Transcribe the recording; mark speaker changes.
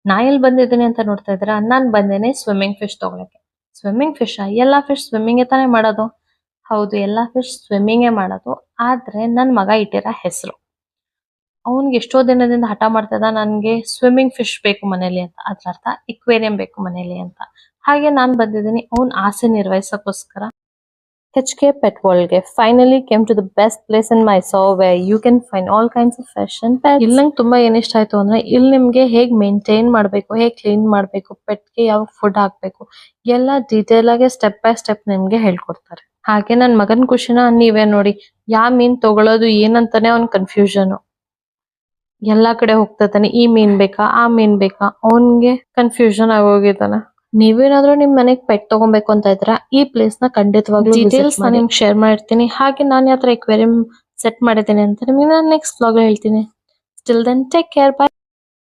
Speaker 1: ನಾ ಎಲ್ಲಿ ಬಂದಿದ್ದೀನಿ ಅಂತ ನೋಡ್ತಾ ಇದ್ದೀರಾ? ನಾನ್ ಬಂದೇನೆ ಸ್ವಿಮ್ಮಿಂಗ್ ಫಿಶ್ ತಗೊಳಕ್ಕೆ. ಸ್ವಿಮ್ಮಿಂಗ್ ಫಿಶ್ ಎಲ್ಲಾ ಫಿಶ್ ಸ್ವಿಮ್ಮಿಂಗ್ ತಾನೇ ಮಾಡೋದು. ಹೌದು, ಎಲ್ಲಾ ಫಿಶ್ ಸ್ವಿಮ್ಮಿಂಗೇ ಮಾಡೋದು. ಆದ್ರೆ ನನ್ ಮಗ ಇಟ್ಟಿರೋ ಹೆಸರು. ಅವ್ನ್ಗೆ ಎಷ್ಟೋ ದಿನದಿಂದ ಹಠ ಮಾಡ್ತಾ ಇದ್ದ ನನ್ಗೆ ಸ್ವಿಮ್ಮಿಂಗ್ ಫಿಶ್ ಬೇಕು ಮನೇಲಿ ಅಂತ. ಅದ್ರ ಅರ್ಥ ಇಕ್ವೇರಿಯಂ ಬೇಕು ಮನೇಲಿ ಅಂತ. ಹಾಗೆ ನಾನ್ ಬಂದಿದ್ದೀನಿ ಅವ್ನ್ ಆಸೆ ನಿರ್ವಹಿಸಕ್ಕೋಸ್ಕರ. HK Pet World ಗೆ finally came to the best place in Mysore where you can find all kinds of fish and pets. ಇಲ್ಲಿ ನಂಗೆ ತುಂಬಾ ಏನ್ ಇಷ್ಟ ಆಯ್ತು ಅಂದ್ರೆ ಇಲ್ಲಿ ನಿಮ್ಗೆ ಹೇಗ್ ಮೇಂಟೈನ್ ಮಾಡ್ಬೇಕು, ಹೇಗ್ ಕ್ಲೀನ್ ಮಾಡ್ಬೇಕು, ಪೆಟ್ಗೆ ಯಾವ ಫುಡ್ ಹಾಕ್ಬೇಕು ಎಲ್ಲ ಡೀಟೇಲ್ ಆಗಿ ಸ್ಟೆಪ್ ಬೈ ಸ್ಟೆಪ್ ನಿಮ್ಗೆ ಹೇಳ್ಕೊಡ್ತಾರೆ. ಹಾಗೆ ನನ್ ಮಗನ್ ಖುಷಿನ ನೀವೇ ನೋಡಿ. ಯಾ ಮೀನ್ ತಗೊಳ್ಳೋದು ಏನಂತಾನೆ ಅವ್ನ್ ಕನ್ಫ್ಯೂಷನ್. ಎಲ್ಲಾ ಕಡೆ ಹೋಗ್ತಾ ಇದ್ದಾನೆ, ಈ ಮೀನ್ ಬೇಕಾ ಆ ಮೀನ್ ಬೇಕಾ, ಅವನ್ಗೆ ಕನ್ಫ್ಯೂಷನ್ ಆಗೋಗಿದ್ದಾನೆ. ನೀವೇನಾದ್ರೂ ನಿಮ್ ಮನೆಗ್ ಪೆಟ್ ತಗೊಬೇಕು ಅಂತ ಇದ್ರ ಈ ಪ್ಲೇಸ್ ನ ಖಂಡಿತವಾಗ್ಲೂ ಡೀಟೇಲ್ಸ್ ನಾನು ನಿಮ್ಗೆ ಶೇರ್ ಮಾಡ್ತೀನಿ. ಹಾಗೆ ನಾನು ಯಾವ ತರ ಎಕ್ವೇರಿಯಂ ಸೆಟ್ ಮಾಡಿದ್ದೀನಿ ಅಂತ ನಿಮಗೆ ನಾನು ನೆಕ್ಸ್ಟ್ ವ್ಲಾಗ್ ಹೇಳ್ತೀನಿ. Still then take care, by.